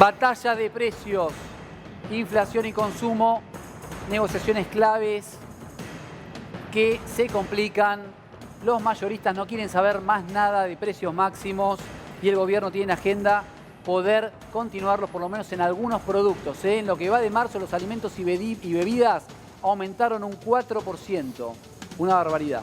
Batalla de precios, inflación y consumo, negociaciones claves que se complican. Los mayoristas no quieren saber más nada de precios máximos y el gobierno tiene en agenda poder continuarlos por lo menos en algunos productos. En lo que va de marzo, los alimentos y bebidas aumentaron un 4%. Una barbaridad.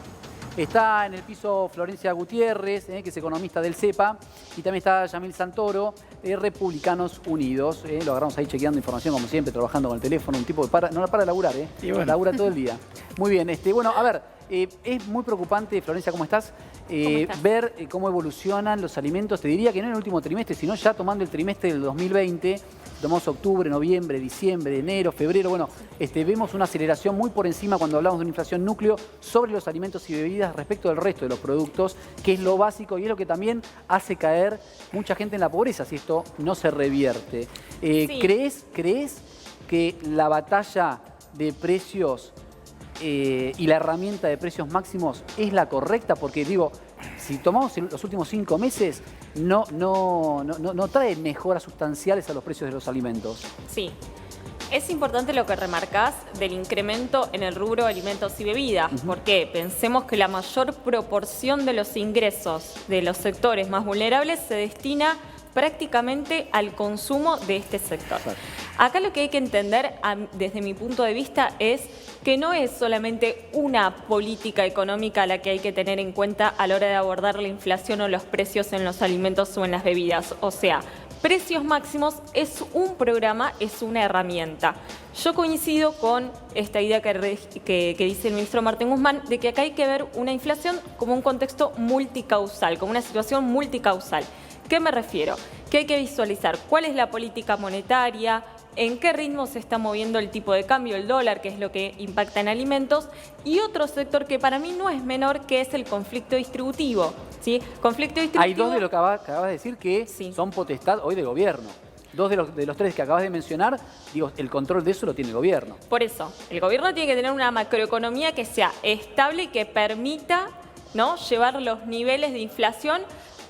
Está en el piso Florencia Gutiérrez, que es economista del CEPA, y también está Yamil Santoro, de Republicanos Unidos. Lo agarramos ahí chequeando información, como siempre, trabajando con el teléfono. Un tipo que no para de laburar, Y bueno. labura todo el día. Muy bien. Bueno, a ver, es muy preocupante, Florencia, ¿cómo estás? Ver cómo evolucionan los alimentos. Te diría que no en el último trimestre, sino ya tomando el trimestre del 2020. Tomamos octubre, noviembre, diciembre, enero, febrero. Bueno, vemos una aceleración muy por encima cuando hablamos de una inflación núcleo sobre los alimentos y bebidas respecto del resto de los productos, que es lo básico y es lo que también hace caer mucha gente en la pobreza si esto no se revierte. Sí. ¿Crees que la batalla de precios y la herramienta de precios máximos es la correcta? Porque digo, si tomamos los últimos 5 meses, no trae mejoras sustanciales a los precios de los alimentos. Sí. Es importante lo que remarcás del incremento en el rubro alimentos y bebidas, porque pensemos que la mayor proporción de los ingresos de los sectores más vulnerables se destina prácticamente al consumo de este sector. Exacto. Acá lo que hay que entender, desde mi punto de vista, es que no es solamente una política económica la que hay que tener en cuenta a la hora de abordar la inflación o los precios en los alimentos o en las bebidas. O sea, precios máximos es un programa, es una herramienta. Yo coincido con esta idea que dice el ministro Martín Guzmán, de que acá hay que ver una inflación como un contexto multicausal, como una situación multicausal. ¿Qué me refiero? Que hay que visualizar cuál es la política monetaria, en qué ritmo se está moviendo el tipo de cambio, el dólar, que es lo que impacta en alimentos, y otro sector que para mí no es menor, que es el conflicto distributivo. ¿Sí? Conflicto distributivo. Hay dos de lo que acabas de decir que son potestad hoy del gobierno. Dos de los tres que acabas de mencionar, digo, el control de eso lo tiene el gobierno. Por eso, el gobierno tiene que tener una macroeconomía que sea estable y que permita, ¿no?, llevar los niveles de inflación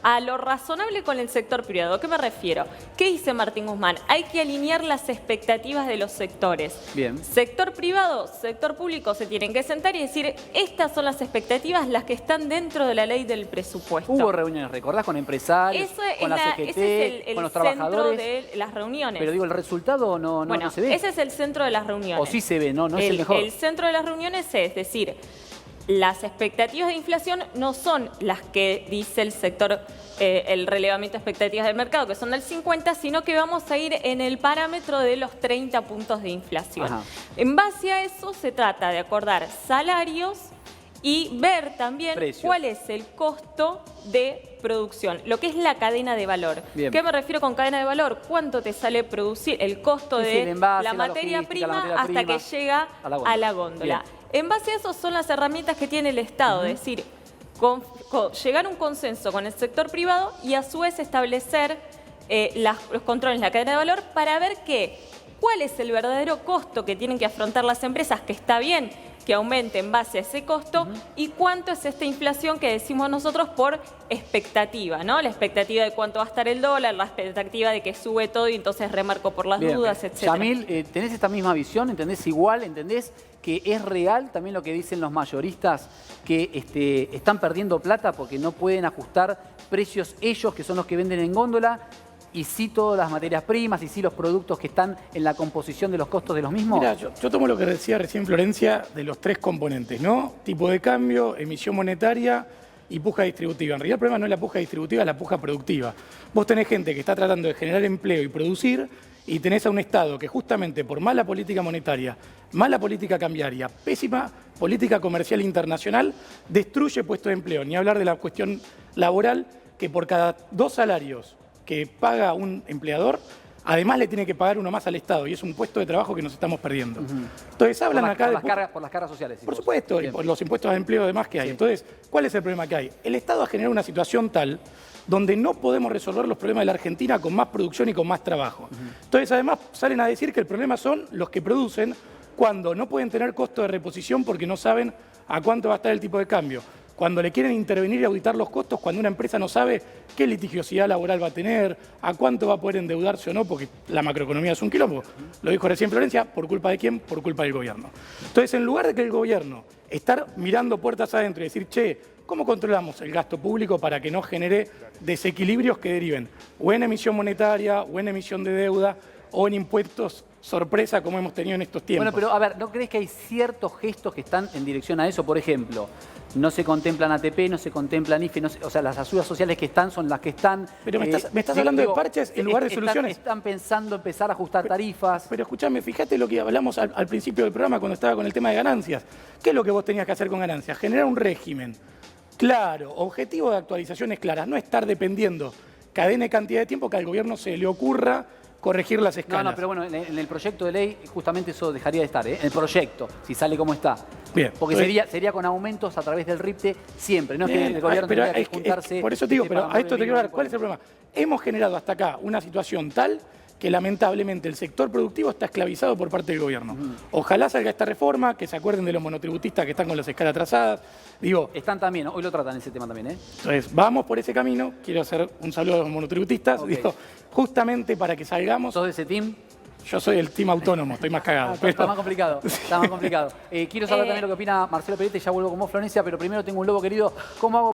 a lo razonable con el sector privado. ¿A qué me refiero? ¿Qué dice Martín Guzmán? Hay que alinear las expectativas de los sectores. Bien. Sector privado, sector público se tienen que sentar y decir, estas son las expectativas, las que están dentro de la ley del presupuesto. Hubo reuniones, ¿recordás? Con empresarios, con la CGT, ese es el con los centro trabajadores. de las reuniones. Pero digo, el resultado no se ve. Ese es el centro de las reuniones. O sí se ve, no es el mejor. El centro de las reuniones es decir, las expectativas de inflación no son las que dice el sector, el relevamiento de expectativas del mercado, que son del 50, sino que vamos a ir en el parámetro de los 30 puntos de inflación. Ajá. En base a eso se trata de acordar salarios y ver también precios. Cuál es el costo de producción, lo que es la cadena de valor. Bien. ¿Qué me refiero con cadena de valor? ¿Cuánto te sale producir el costo de el envase, la materia prima hasta prima, que llega a la góndola? Bien. En base a eso son las herramientas que tiene el Estado, es decir, llegar a un consenso con el sector privado y a su vez establecer los controles en la cadena de valor para ver cuál es el verdadero costo que tienen que afrontar las empresas, que está bien que aumente en base a ese costo, y cuánto es esta inflación que decimos nosotros por expectativa, ¿no? La expectativa de cuánto va a estar el dólar, la expectativa de que sube todo y entonces remarco por las dudas, etc. Yamil, ¿tenés esta misma visión? ¿Entendés igual? ¿Entendés que es real también lo que dicen los mayoristas, que están perdiendo plata porque no pueden ajustar precios ellos, que son los que venden en góndola, y sí todas las materias primas, y sí los productos que están en la composición de los costos de los mismos? Mira, yo tomo lo que decía recién Florencia de los 3 componentes, ¿no? Tipo de cambio, emisión monetaria y puja distributiva. En realidad el problema no es la puja distributiva, es la puja productiva. Vos tenés gente que está tratando de generar empleo y producir, y tenés a un Estado que justamente por mala política monetaria, mala política cambiaria, pésima política comercial internacional, destruye puestos de empleo. Ni hablar de la cuestión laboral, que por cada 2 salarios que paga un empleador, además le tiene que pagar uno más al Estado, y es un puesto de trabajo que nos estamos perdiendo. Entonces hablan acá por las cargas sociales. Por supuesto, y por los impuestos de empleo además que hay. Sí. Entonces, ¿cuál es el problema que hay? El Estado ha generado una situación tal donde no podemos resolver los problemas de la Argentina con más producción y con más trabajo. Entonces, además, salen a decir que el problema son los que producen cuando no pueden tener costo de reposición porque no saben a cuánto va a estar el tipo de cambio. cuando le quieren intervenir y auditar los costos, cuando una empresa no sabe qué litigiosidad laboral va a tener, a cuánto va a poder endeudarse o no, porque la macroeconomía es un quilombo. Lo dijo recién Florencia, ¿por culpa de quién? Por culpa del gobierno. Entonces, en lugar de que el gobierno estar mirando puertas adentro y decir, che, ¿cómo controlamos el gasto público para que no genere desequilibrios que deriven o en emisión monetaria, o en emisión de deuda, o en impuestos sorpresa como hemos tenido en estos tiempos? Bueno, pero a ver, ¿no crees que hay ciertos gestos que están en dirección a eso? Por ejemplo, no se contemplan ATP, no se contemplan IFE, o sea, las ayudas sociales que están son las que están. Pero me estás hablando de parches en lugar de soluciones. Están pensando empezar a ajustar tarifas. Pero escúchame, fíjate lo que hablamos al principio del programa cuando estaba con el tema de ganancias. ¿Qué es lo que vos tenías que hacer con ganancias? Generar un régimen claro, objetivo de actualizaciones claras, no estar dependiendo cadena y cantidad de tiempo que al gobierno se le ocurra corregir las escalas. No, pero bueno, en el proyecto de ley justamente eso dejaría de estar, ¿eh? El proyecto, si sale como está. Bien. Porque sería con aumentos a través del RIPTE siempre, no es que el gobierno tendría que juntarse. Por eso te digo, pero a esto te quiero dar, ¿cuál es el problema? Hemos generado hasta acá una situación tal que lamentablemente el sector productivo está esclavizado por parte del gobierno. Ojalá salga esta reforma, que se acuerden de los monotributistas que están con las escalas atrasadas. Digo, están también, hoy lo tratan ese tema también, ¿eh? Entonces, vamos por ese camino. Quiero hacer un saludo a los monotributistas. Okay. Digo, justamente para que salgamos. ¿Sos de ese team? Yo soy el team autónomo, estoy más cagado. Está más complicado, está más complicado. Quiero saber también lo que opina Marcelo Peretti, ya vuelvo con vos, Florencia, pero primero tengo un lobo querido. ¿Cómo hago